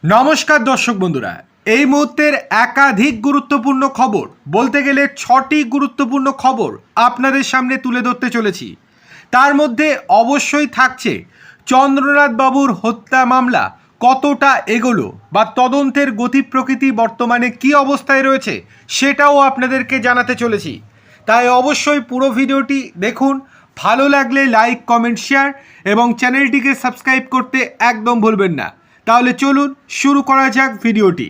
নমস্কার দর্শক বন্ধুরা, এই মুহূর্তের একাধিক গুরুত্বপূর্ণ খবর, বলতে গেলে 6টি গুরুত্বপূর্ণ খবর আপনাদের সামনে তুলে ধরতে চলেছি। তার মধ্যে অবশ্যই থাকছে চন্দ্রনাথ বাবুর হত্যা মামলা কতটা এগোলো বা তদন্তের গতি প্রকৃতি বর্তমানে কী অবস্থায় রয়েছে সেটাও আপনাদেরকে জানাতে চলেছি। তাই অবশ্যই পুরো ভিডিওটি দেখুন। ভালো লাগলে লাইক, কমেন্ট, শেয়ার এবং চ্যানেলটিকে সাবস্ক্রাইব করতে একদম ভুলবেন না। তাহলে চলুন শুরু করা যাক ভিডিওটি।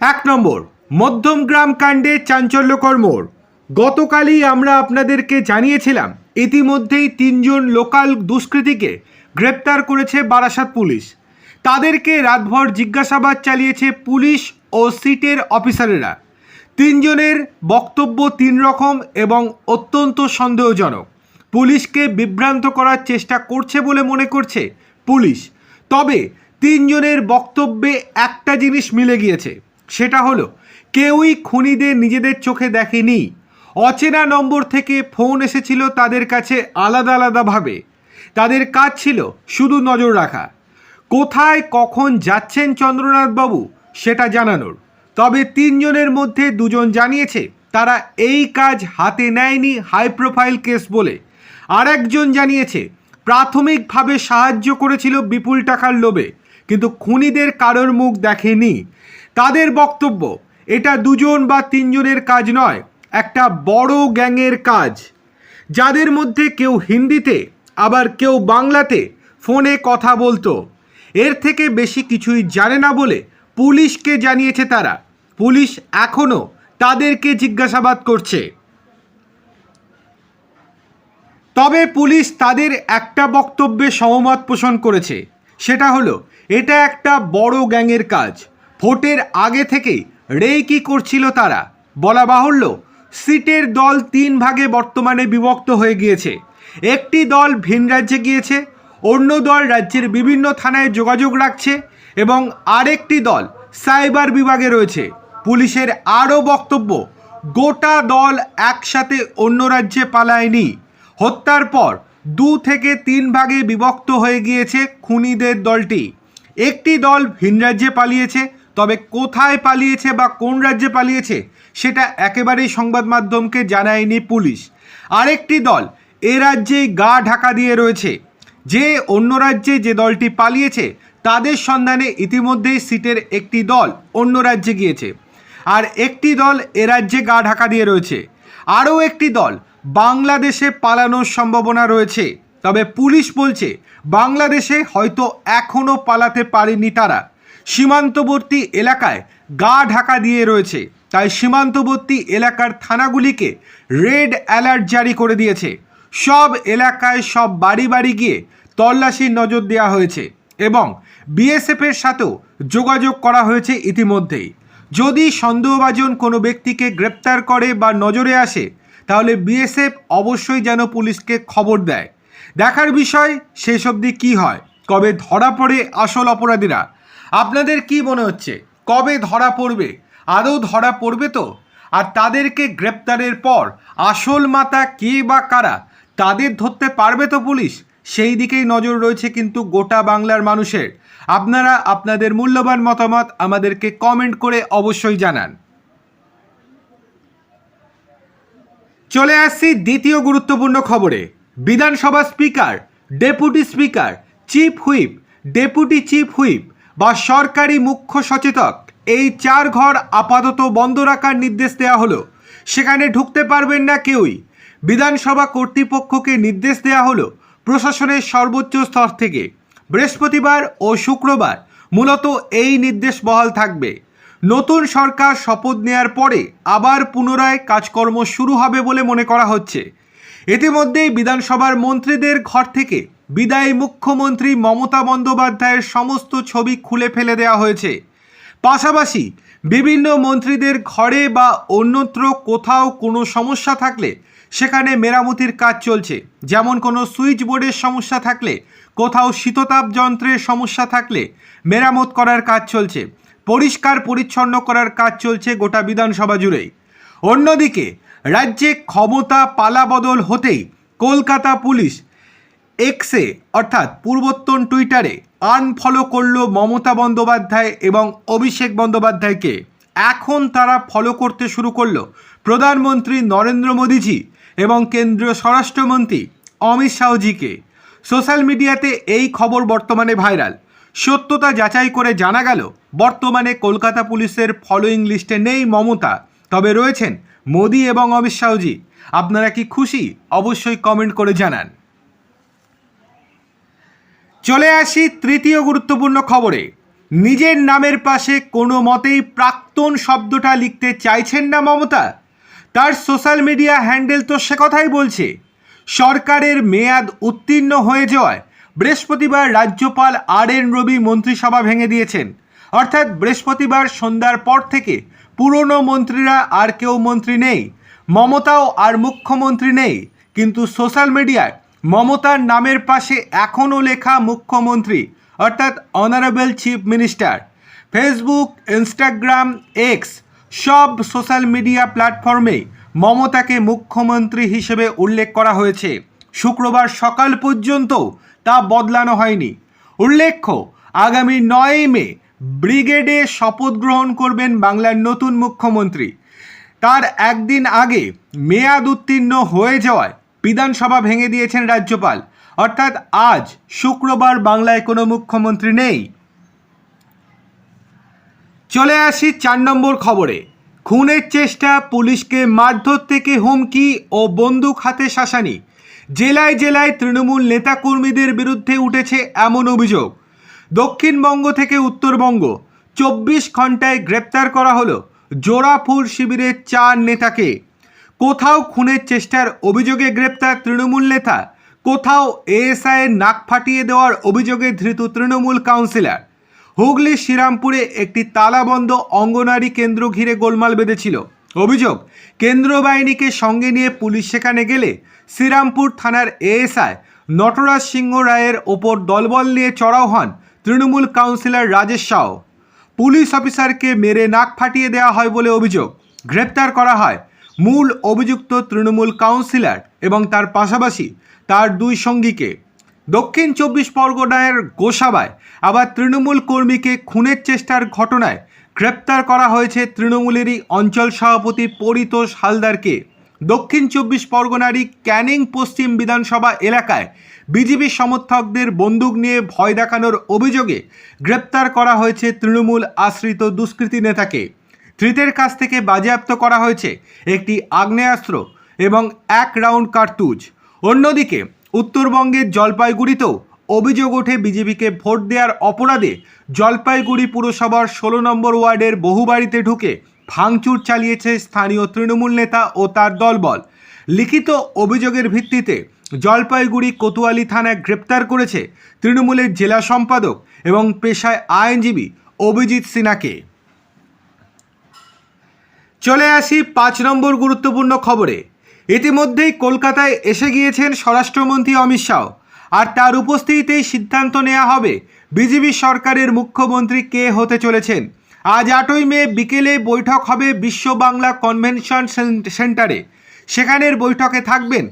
1 নম্বর, মধ্যমগ্রাম কাণ্ডে চাঞ্চল্যকর মোড়। গতকালই আমরা আপনাদেরকে জানিয়েছিলাম ইতিমধ্যেই 3 জন লোকাল দুষ্কৃতীকে গ্রেপ্তার করেছে বারাসাত পুলিশ। তাদেরকে রাতভর জিজ্ঞাসাবাদ চালিয়েছে পুলিশ ও সিটের অফিসারেরা। 3 জনের বক্তব্য 3 রকম এবং অত্যন্ত সন্দেহজনক। পুলিশকে বিভ্রান্ত করার চেষ্টা করছে বলে মনে করছে পুলিশ। তবে 3 জনের বক্তব্যে একটা জিনিস মিলে গিয়েছে, সেটা হলো কেউই খুনিদের নিজেদের চোখে দেখেনি। অচেনা নম্বর থেকে ফোন এসেছিল তাদের কাছে আলাদা আলাদাভাবে। তাদের কাজ ছিল শুধু নজর রাখা, কোথায় কখন যাচ্ছেন চন্দ্রনাথ বাবু সেটা জানানোর। তবে 3 জনের মধ্যে 2 জন জানিয়েছে তারা এই কাজ হাতে নেয়নি হাই প্রোফাইল কেস বলে। আর একজন জানিয়েছে প্রাথমিকভাবে সাহায্য করেছিল বিপুল টাকার লোভে, কিন্তু খুনিদের কারোর মুখ দেখেনি। তাদের বক্তব্য এটা 2 জন বা 3 জনের কাজ নয়, একটা বড় গ্যাংয়ের কাজ, যাদের মধ্যে কেউ হিন্দিতে আবার কেউ বাংলাতে ফোনে কথা বলতো। এর থেকে বেশি কিছুই জানে না বলে পুলিশকে জানিয়েছে তারা। পুলিশ এখনও তাদেরকে জিজ্ঞাসাবাদ করছে। তবে পুলিশ তাদের একটা বক্তব্যে সহমত পোষণ করেছে, সেটা হলো এটা একটা বড় গ্যাংয়ের কাজ। ভোটের আগে থেকেই রেকি করছিল তারা। বলা বাহুল্য, সিটের দল 3 ভাগে বর্তমানে বিভক্ত হয়ে গিয়েছে। একটি দল ভিন রাজ্যে গিয়েছে, অন্য দল রাজ্যের বিভিন্ন থানায় যোগাযোগ রাখছে এবং আরেকটি দল সাইবার বিভাগে রয়েছে। পুলিশের আরও বক্তব্য, গোটা দল একসাথে অন্য রাজ্যে পালায়নি। হত্যার পর 2 থেকে 3 ভাগে বিভক্ত হয়ে গিয়েছে খুনিদের দলটি। একটি দল ভিন রাজ্যে পালিয়েছে, তবে কোথায় পালিয়েছে বা কোন রাজ্যে পালিয়েছে সেটা একেবারেই সংবাদ মাধ্যমকে জানায়নি পুলিশ। আরেকটি দল এ রাজ্যেই গা ঢাকা দিয়ে রয়েছে। যে অন্য রাজ্যে যে দলটি পালিয়েছে তাদের সন্ধানে ইতিমধ্যেই সিটের একটি দল অন্য রাজ্যে গিয়েছে, আর একটি দল এ রাজ্যে গা ঢাকা দিয়ে রয়েছে। আরও একটি দল বাংলাদেশে পালানোর সম্ভাবনা রয়েছে। তবে পুলিশ বলছে বাংলাদেশে হয়তো এখনও পালাতে পারেনি তারা। সীমান্তবর্তী এলাকায় গা ঢাকা দিয়ে রয়েছে, তাই সীমান্তবর্তী এলাকার থানাগুলিকে রেড অ্যালার্ট জারি করে দিয়েছে। সব এলাকায় সব বাড়ি বাড়ি গিয়ে তল্লাশির নজর দেওয়া হয়েছে এবং বিএসএফের সাথেও যোগাযোগ করা হয়েছে ইতিমধ্যেই। যদি সন্দেহভাজন কোনো ব্যক্তিকে গ্রেপ্তার করে বা নজরে আসে তাহলে বিএসএফ অবশ্যই যেন পুলিশকে খবর দেয়। দেখার বিষয় শেষ অবধি কী হয়, কবে ধরা পড়ে আসল অপরাধীরা। আপনাদের কি মনে হচ্ছে কবে ধরা পড়বে? আদৌ ধরা পড়বে তো? আর তাদেরকে গ্রেপ্তারের পর আসল মাথা কে বা কারা তাদের ধরতে পারবে তো পুলিশ? সেই দিকেই নজর রয়েছে কিন্তু গোটা বাংলার মানুষের। আপনারা আপনাদের মূল্যবান মতামত আমাদেরকে কমেন্ট করে অবশ্যই জানান। চলে আসছি দ্বিতীয় গুরুত্বপূর্ণ খবরে। বিধানসভা speaker, deputy speaker, chief whip, deputy chief whip বা সরকারি মুখ্য সচেতক, এই 4 ঘর আপাতত বন্ধ রাখার নির্দেশ দেওয়া হলো। সেখানে ঢুকতে পারবেন না কেউই। বিধানসভা কর্তৃপক্ষকে নির্দেশ দেওয়া হলো প্রশাসনের সর্বোচ্চ স্তর থেকে। বৃহস্পতিবার ও শুক্রবার মূলত এই নির্দেশ বহাল থাকবে। নতুন সরকার শপথ নেয়ার পরে আবার পুনরায় কাজকর্ম শুরু হবে বলে মনে করা হচ্ছে। ইতিমধ্যেই বিধানসভার মন্ত্রীদের ঘর থেকে বিদায়ী মুখ্যমন্ত্রী মমতা বন্দ্যোপাধ্যায়ের সমস্ত ছবি খুলে ফেলে দেওয়া হয়েছে। পাশাপাশি বিভিন্ন মন্ত্রীদের ঘরে বা অন্যত্র কোথাও কোনো সমস্যা থাকলে সেখানে মেরামতির কাজ চলছে। যেমন কোনো সুইচ বোর্ডের সমস্যা থাকলে, কোথাও শীততাপ যন্ত্রের সমস্যা থাকলে মেরামত করার কাজ চলছে, পরিষ্কার পরিচ্ছন্ন করার কাজ চলছে গোটা বিধানসভা জুড়েই। অন্যদিকে রাজ্যে ক্ষমতা পালাবদল হতেই কলকাতা পুলিশ এক্সে অর্থাৎ পূর্বতন টুইটারে আনফলো করলো মমতা বন্দ্যোপাধ্যায় এবং অভিষেক বন্দ্যোপাধ্যায়কে। এখন তারা ফলো করতে শুরু করলো প্রধানমন্ত্রী নরেন্দ্র মোদীজি এবং কেন্দ্রীয় স্বরাষ্ট্রমন্ত্রী অমিত শাহজিকে। সোশ্যাল মিডিয়াতে এই খবর বর্তমানে ভাইরাল। সত্যতা যাচাই করে জানা গেল বর্তমানে কলকাতা পুলিশের ফলোয়িং লিস্টে নেই মমতা, তবে রয়েছেন মোদী এবং অমিত শাহজি। আপনারা কি খুশি? অবশ্যই কমেন্ট করে জানান। চলে আসি তৃতীয় গুরুত্বপূর্ণ খবরে। নিজের নামের পাশে কোনো মতেই প্রাক্তন শব্দটা লিখতে চাইছেন না মমতা। তার সোশ্যাল মিডিয়া হ্যান্ডেল তো সে কথাই বলছে। সরকারের মেয়াদ উত্তীর্ণ হয়ে যাওয়ায় বৃহস্পতিবার রাজ্যপাল আর.এন. রবি মন্ত্রিসভা ভেঙে দিয়েছেন। অর্থাৎ বৃহস্পতিবার সন্ধ্যার পর থেকে পুরনো মন্ত্রীরা আর কেউ মন্ত্রী নেই, মমতাও আর মুখ্যমন্ত্রী নেই। কিন্তু সোশ্যাল মিডিয়ায় মমতার নামের পাশে এখনও লেখা মুখ্যমন্ত্রী, অর্থাৎ honourable chief minister. Facebook, Instagram, x সব সোশ্যাল মিডিয়া প্ল্যাটফর্মে মমতাকে মুখ্যমন্ত্রী হিসেবে উল্লেখ করা হয়েছে। শুক্রবার সকাল পর্যন্ত তা বদলানো হয়নি। উল্লেখ্য, আগামী 9 মে ব্রিগেডে শপথ গ্রহণ করবেন বাংলার নতুন মুখ্যমন্ত্রী। তার একদিন আগে মেয়াদ উত্তীর্ণ হয়ে যাওয়ায় বিধানসভা ভেঙে দিয়েছেন রাজ্যপাল। অর্থাৎ আজ শুক্রবার বাংলায় কোনো মুখ্যমন্ত্রী নেই। চলে আসি 4 নম্বর খবরে। খুনের চেষ্টা, পুলিশকে মারধর থেকে হুমকি ও বন্দুক হাতে শাসানি। জেলায় জেলায় তৃণমূল নেতাকর্মীদের বিরুদ্ধে উঠেছে এমন অভিযোগ। দক্ষিণবঙ্গ থেকে উত্তরবঙ্গ 24 ঘন্টায় গ্রেপ্তার করা হলো জোড়াফুল শিবিরের 4 নেতাকে। কোথাও খুনের চেষ্টার অভিযোগে গ্রেপ্তার তৃণমূল নেতা, কোথাও এএসআইয়ের নাক ফাটিয়ে দেওয়ার অভিযোগে ধৃত তৃণমূল কাউন্সিলর। হুগলির শ্রীরামপুরে একটি তালাবন্ধ অঙ্গনারী কেন্দ্র ঘিরে গোলমাল বেঁধেছিল। অভিযোগ, কেন্দ্র বাহিনীকে সঙ্গে নিয়ে পুলিশ সেখানে গেলে শ্রীরামপুর থানার এএসআই নটরাজ সিংহ রায়ের ওপর দলবল নিয়ে চড়াও হন তৃণমূল কাউন্সিলর রাজেশ সাউ। পুলিশ অফিসারকে মেরে নাক ফাটিয়ে দেওয়া হয় বলে অভিযোগ। গ্রেপ্তার করা হয় মূল অভিযুক্ত তৃণমূল কাউন্সিলর এবং তার পাশাপাশি তার 2 সঙ্গীকে। দক্ষিণ 24 পরগনার গোসাবায় আবার তৃণমূল কর্মীকে খুনের চেষ্টার ঘটনায় গ্রেপ্তার করা হয়েছে তৃণমূলেরই অঞ্চল সভাপতি পরিতোষ হালদারকে। দক্ষিণ 24 পরগনারই ক্যানিং পশ্চিম বিধানসভা এলাকায় বিজেপি সমর্থকদের বন্দুক নিয়ে ভয় দেখানোর অভিযোগে গ্রেপ্তার করা হয়েছে তৃণমূল আশ্রিত দুষ্কৃতী নেতাকে। ধৃতের কাছ থেকে বাজেয়াপ্ত করা হয়েছে একটি আগ্নেয়াস্ত্র এবং 1 রাউন্ড কার্তুজ। অন্যদিকে উত্তরবঙ্গের জলপাইগুড়িতেও অভিযোগ ওঠে বিজেপিকে ভোট দেওয়ার অপরাধে জলপাইগুড়ি পুরসভার 16 নম্বর ওয়ার্ডের বহু বাড়িতে ঢুকে ভাঙচুর চালিয়েছে স্থানীয় তৃণমূল নেতা ও তার দলবল। লিখিত অভিযোগের ভিত্তিতে জলপাইগুড়ি কোতোয়ালি থানায় গ্রেপ্তার করেছে তৃণমূলের জেলা সম্পাদক এবং পেশায় আইনজীবী অভিজিৎ সিনহাকে। চলে আসি 5 নম্বর গুরুত্বপূর্ণ খবরে। ইতিমধ্যেই কলকাতায় এসে গিয়েছেন স্বরাষ্ট্রমন্ত্রী অমিত শাহ, আর তার উপস্থিতিতেই সিদ্ধান্ত নেওয়া হবে বিজেপি সরকারের মুখ্যমন্ত্রী কে হতে চলেছেন। আজ 8ই মে বিকেলে বৈঠক হবে বিশ্ব বাংলা কনভেনশন সেন্টারে। সেখানের বৈঠকে থাকবেন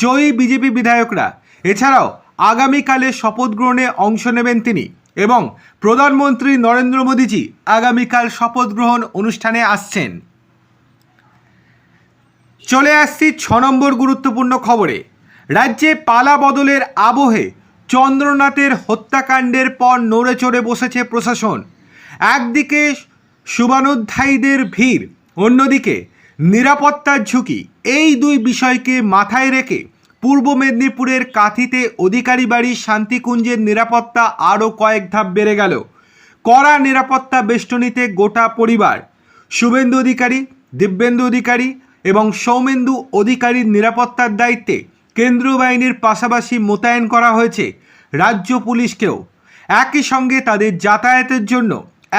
জয়ী বিজেপি বিধায়করা। এছাড়াও আগামীকালে শপথ গ্রহণে অংশ নেবেন তিনি এবং প্রধানমন্ত্রী নরেন্দ্র মোদীজি আগামীকাল শপথ গ্রহণ অনুষ্ঠানে আসছেন। চলে আসছি 6 নম্বর গুরুত্বপূর্ণ খবরে। রাজ্যে পালা বদলের আবহে চন্দ্রনাথের হত্যাকাণ্ডের পর নড়ে চড়ে বসেছে প্রশাসন। একদিকে শুভানুধ্যায়ীদের ভিড়, অন্যদিকে নিরাপত্তার ঝুঁকি। এই 2 বিষয়কে মাথায় রেখে পূর্ব মেদিনীপুরের কাঁথিতে অধিকারী বাড়ি শান্তিকুঞ্জের নিরাপত্তা আরও কয়েক ধাপ বেড়ে গেল। কড়া নিরাপত্তা বেষ্টনীতে গোটা পরিবার। শুভেন্দু অধিকারী, দিব্যেন্দু অধিকারী এবং সৌমেন্দু অধিকারীর নিরাপত্তার দায়িত্বে কেন্দ্রীয় বাহিনীর পাশাপাশি মোতায়েন করা হয়েছে রাজ্য পুলিশকেও। একই সঙ্গে তাদের যাতায়াতের জন্য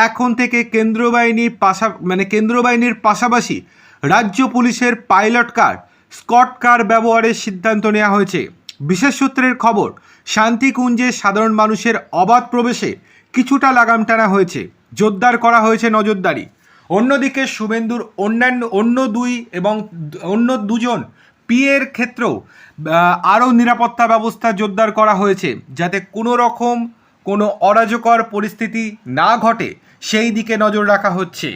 এখন থেকে কেন্দ্রীয় বাহিনীর পাশাপাশি রাজ্য পুলিশের পাইলট কার, স্কট কার ব্যবহারের সিদ্ধান্ত নেওয়া হয়েছে। বিশেষ সূত্রের খবর, শান্তিকুঞ্জে সাধারণ মানুষের অবাধ প্রবেশে কিছুটা লাগাম টানা হয়েছে, জোরদার করা হয়েছে নজরদারি। অন্যদিকে শুভেন্দুর অন্য 2 এবং অন্য 2জন পিএর ক্ষেত্রেও আরও নিরাপত্তা ব্যবস্থা জোরদার করা হয়েছে, যাতে কোনো রকম কোনো অরাজকর পরিস্থিতি না ঘটে সেই দিকে নজর রাখা হচ্ছে।